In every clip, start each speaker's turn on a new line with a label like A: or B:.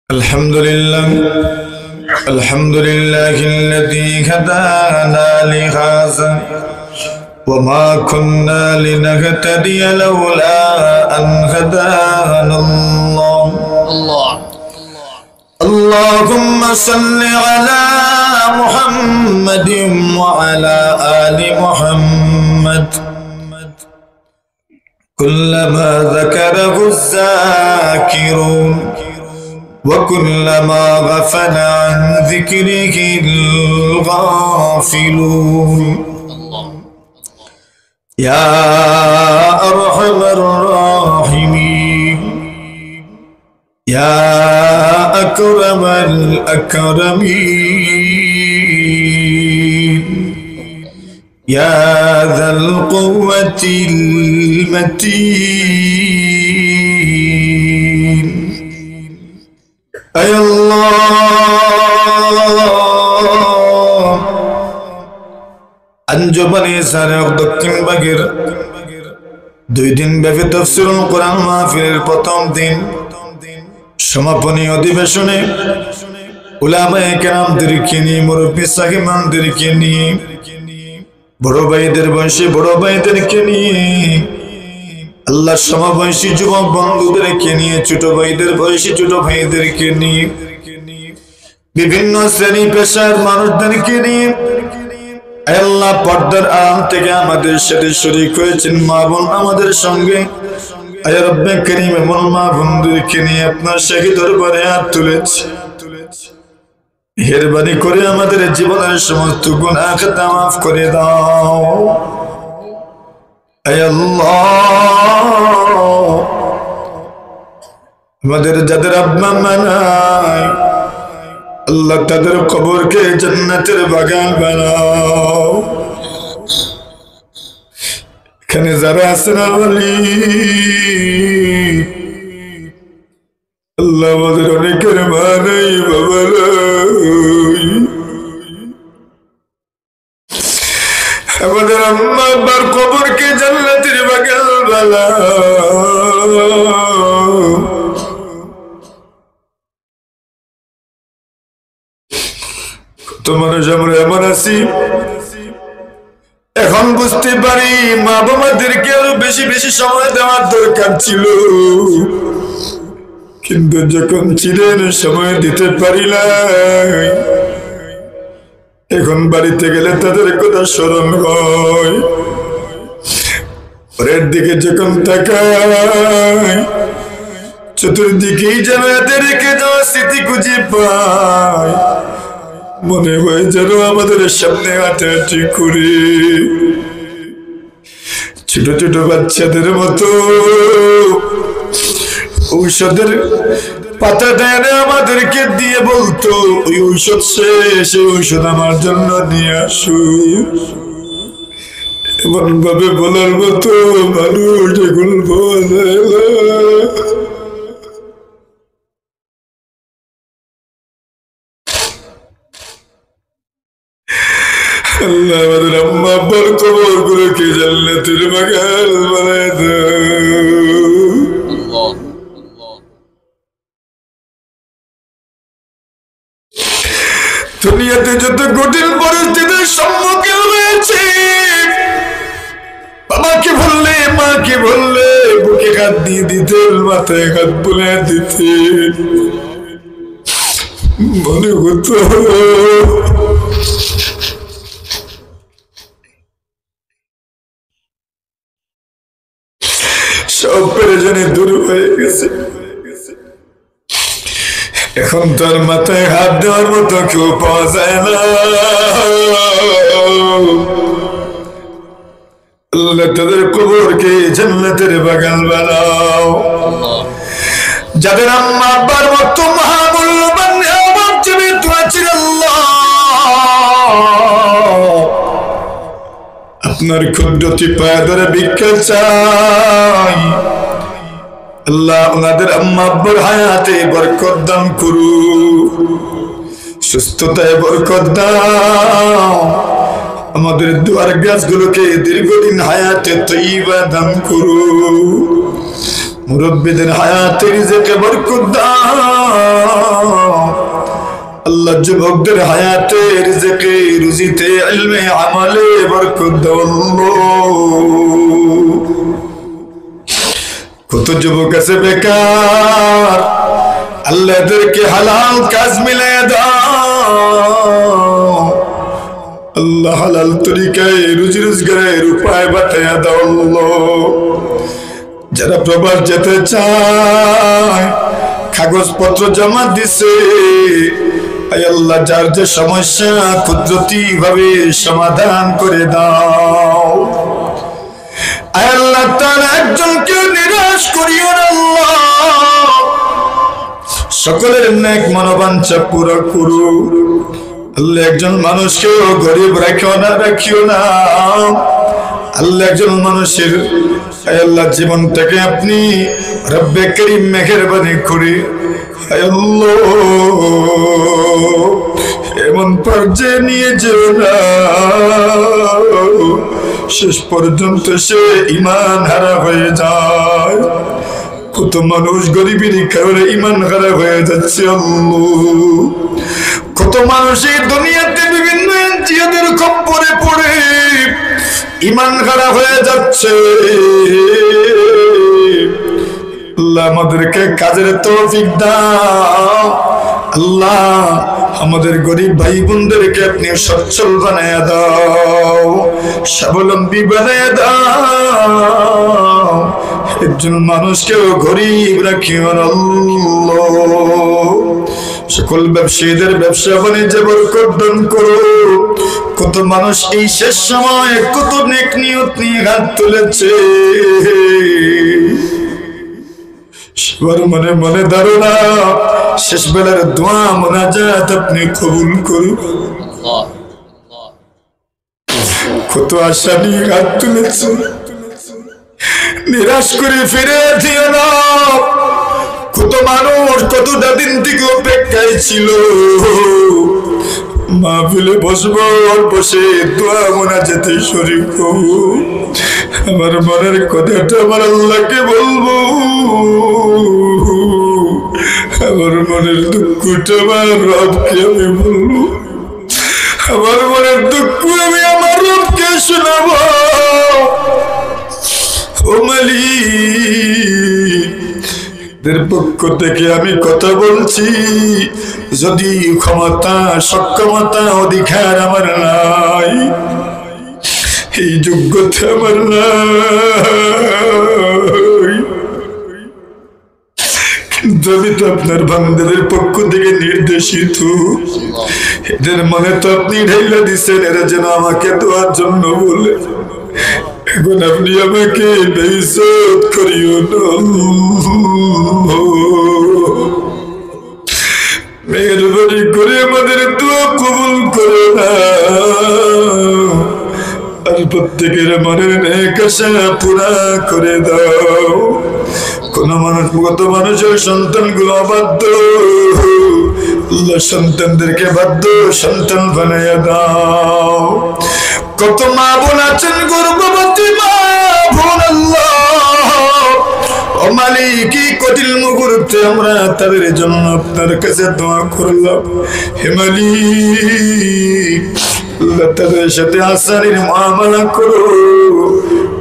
A: الحمد لله الذي هدانا لهذا وما كنا لنهتدي لولا أن هدانا الله اللهم صل على محمد وعلى آل محمد كلما ذكره الذاكرون وكلما غفل عن ذكره الغافلون يا أرحم الراحمين يا أكرم الأكرمين يا ذا القوة المتين أي الله আঞ্জুমানে সারেক দক্ষিণ বাগের 2 দিন ব্যাপী তাফসীরুল কোরআন মাহফিলের প্রথম দিন সমাপনী অধিবেশনে উলামায়ে কেরামদেরকে নিয়ে মুরব্বী সাহিবানদেরকে নিয়ে বড় ভাইদের বয়সী বড় ভাইদেরকে নিয়ে আল্লাহর সমবয়সী যুবক বন্ধুদেরকে নিয়ে ছোট ভাইদের বয়সী ছোট ভাইদেরকে নিয়ে বিভিন্ন শ্রেণী পেশার মানুষদেরকে নিয়ে আল্লাহ পর্দার আড়াল থেকে আমাদের সাথে শরীক হয়েছেন মা বোন আমাদের সঙ্গে আয় রব্বে কারীম এমন মা বোনদেরকে নিয়ে আপনার শাহী দরবারে হাত তুলেছি মেহেরবানি করে আমাদের জীবনের সমস্ত গুনাহ খাতা মাফ করে দাও আয় আল্লাহ আমাদের যাদের আব্বা মা নাই আল্লাহ তাদের কবরকে জান্নাতের বাগান বানাও এখানে যারা আছেন আল্লাহ আমাদের অনেকের মা নাই বাবা নাই আমাদের আম্মা আব্বার কবরকে জান্নাতের বাগান বানাও মানুষ আমরা এমন আছি এখন বুঝতে পারি মা বাবাদেরকে আরো বেশি বেশি সময় দেওয়ার দরকার ছিল কিন্তু যখন ছিলেন সময় দিতে পারি না এখন বাড়িতে গেলে তাদের কথা স্মরণ হয় পরের দিকে যখন তাকাই চতুর্দিকেই যেন এদের রেখে যাওয়া স্মৃতি খুঁজে পায় মনে হয় যেন আমাদের সামনে হাঁটাহাঁটি করে ছোট ছোট বাচ্চাদের মতো ঔষধের পাতাটা এনে আমাদেরকে দিয়ে বলতো ওই ঔষধ শেষ ঔষধ আমার জন্য নিয়ে আসো এমন ভাবে বলার মতো মানুষ এখন পাওয়া যায় না আল্লাহ আমাদের আম্মা আব্বার কবরগুলোকে জান্নাতের বাগান বানায় দাও দুনিয়াতে যত কঠিন পরিস্থিতির সম্মুখীন হয়েছে বাবাকে বললে মাকে বললে বুকে হাত দিয়ে দিতেন মাথায় হাত বুলে দিতেন মনে হতো সব পেরেশানি দূর হয়ে গেছে এখন তার মাথায় হাত দেওয়ার মতো কেউ পাওয়া যায় না আল্লাহ তাদের কবরকে জান্নাতের বাগান বানাও যাদের আম্মা আব্বার মতো মহামূল্যবান নিয়ামত জীবিত আছেন আল্লাহ আপনার কুদরতি পায়ে ধরে ভিক্ষা চাই আল্লাহ ওনাদের আম্মা আব্বার হায়াতে বরকত দান করুন সুস্থতায় বরকত দাও আমাদের দুয়ার গাছগুলোকে দীর্ঘদিন হায়াতে তৈবা দান করুন মুরব্বিদের হায়াতে রিজকে বরকত দাও যুবকদের হায়াতে রিজকে রুজিতে ইলমে আমলে বরকত দাও আল্লাহ। কত যুবক আছে বেকার, আল্লাহ এদেরকে হালাল কাজ মিলিয়ে দাও আল্লাহ, হালাল তরিকায় রুজি রোজগারের উপায় বাতায়া দাও আল্লাহ। যারা প্রবাস যেতে চায়, কাগজপত্র জমা দিছে, আয় আল্লাহ যার যে সমস্যা কুদরতি ভাবে সমাধান করে দাও। আয় আল্লাহ তার একজনকে নিরাশ করিও না আল্লাহ, সকলের নেক মনোবাঞ্ছা পুরো করো আল্লাহ। একজন মানুষকেও গরিব রাখিও না আল্লাহ। একজন মানুষের আয় আল্লাহ জীবনটাকে আপনি রব্বে করিম মেহেরবানি করে আয় আল্লাহ এমন পর্যায়ে নিয়ে যেও না শেষ পর্যন্ত সে ঈমান হারা হয়ে যায়। কত মানুষ গরিবের কারণে ঈমান হারা হয়ে যাচ্ছে আল্লাহ। কত মানুষ এই দুনিয়াতে বিভিন্ন জিহাদের খপ্পরে পড়ে ঈমান হারা হয়ে যাচ্ছে। আল্লাহ আমাদেরকে কাজের তৌফিক দাও আল্লাহ। আমাদের গরিব ভাই বোনদেরকে আপনি সচ্ছল বানায়া দাও, স্বাবলম্বী বানায়া দাও। একজন মানুষকেও গরিব রাখিও না আল্লাহ। সকল ব্যবসায়ীদের ব্যবসা বাণিজ্যে বরকত দান করো। কত মানুষ এই শেষ সময় কত নেক নিয়ত নিয়ে হাত তুলেছে, সবার মনে মনে ধারণা শেষ বেলার দোয়া মোনাজাত আপনি কবুল করুন। কত আশা নিয়ে হাত তুলেছে, নিরাশ করে ফিরে দিও না। কত মানুষ কতটা দিন থেকে অপেক্ষায় ছিল মাহফিলে বসবো, বসে দোয়া মোনাজাতে শরীক হব। আমার মনের কথাটা আমার আল্লাহকে বলবো, আমার মনের দুঃখটা আমার রবকে আমি বলবো, আমার মনের দুঃখ আমি আমার রবকে শোনাবো। ও মালিক, দের পক্ষ থেকে আমি কথা বলছি, যদি ক্ষমতা সক্ষমতা অধিকার আমার নাই, এই যোগ্যতা আমার নাই, কিন্তু আমি তো আপনার বান্দাদের পক্ষ থেকে নির্দেশিত। এদের মনে তো আপনি ঢেলে দিচ্ছেন এরা যেন আমাকে দোয়ার জন্য বলে। এখন আপনি আমাকে বেইজ্জত করিও না, মেহেরবানি করে আমাদের দোয়া কবুল করো না। আর প্রত্যেকের মনের নেক আশা পুরা করে দাও। কোন মানুষ কত মানুষের সন্তানগুলো বাধ্য, আল্লাহ সন্তানদেরকে বাধ্য সন্তান বানাইয়া দাও। কত মা বোন আছেন গর্ভবতী মা বোন আল্লাহ, ও মালিক এই কঠিন মুহূর্তে আমরা তাদের জন্য আপনার কাছে দোয়া করলাম। হে মালিক, আল্লাহ তাদের সাথে আসানির মুআমালা করো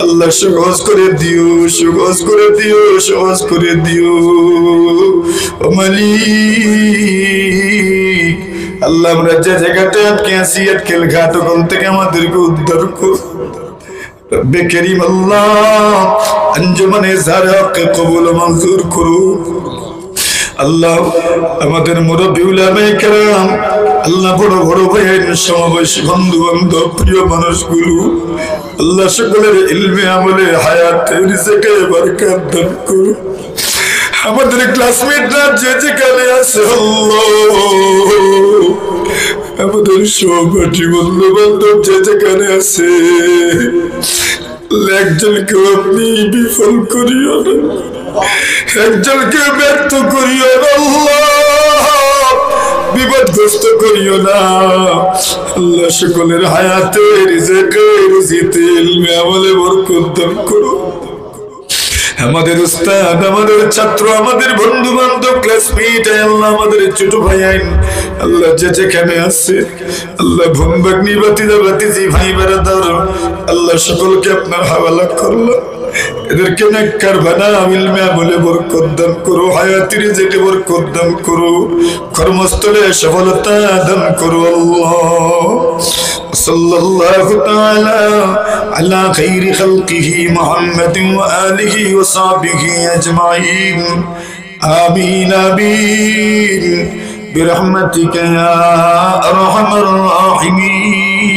A: আল্লাহ, সহজ করে দিও, সহজ করে দিও, সহজ করে দিও। ও মালিক আল্লাহ, আমরা যে জায়গাটা আটকে আছি আটকেল ঘাট ওখান থেকে আমাদেরকে উদ্ধার করো। রব্বে করিম আল্লাহ, আঞ্জুমানে জারাকে কবুল মঞ্জুর করো আল্লাহ। আমাদের মুরব্বি উলামায়ে কেরাম আল্লাহ, বড় বড় ভাইয়ের সমাবেশী বন্ধু বান্ধব প্রিয় মানুষগুলো আল্লাহ, সকলের ইলমে আমলে হায়াতে রিজকে বরকত দান করো। আমাদের ক্লাসমেটরা যে যেখানে আছে আল্লাহ, আমাদের সহপাঠী বন্ধু বান্ধব যে যেখানে আছে, একজনকে আপনি বিফল করিও না, একজনকে ব্যর্থ করিও না আল্লাহ, বিপদগ্রস্ত করিও না আল্লাহ। সকলের হায়াতে রিজকে রুজিতে ইলমে আমলে বরকত দান করো। আমাদের উস্তাদ, আমাদের ছাত্র, আমাদের বন্ধু বান্ধব, ক্লাসমেট, আল্লাহ আমাদের ছোট ভাই আল্লাহ যে যেখানে আছে আল্লাহ ভুমবাগ্নি বাতিদা বাতিজি ভাই বেড়াদার আল্লাহ সকলকে আপনার হাওয়ালা করলো। এদেরকে নেককার বানাও, ইলমে আমলে বরকত দান করো, হায়াতের রিজিকে বরকত দান করো, কর্মস্থলে সফলতা দান করো আল্লাহ। সাল্লাল্লাহু তাআলা আলা খাইরি খালকিহি মুহাম্মাদিন ওয়া আলিহি ওয়া সাহবিহি আজমাইন। আমিন আমিন বিরহমাতিকা ইয়া আরহামার রাহিমিন।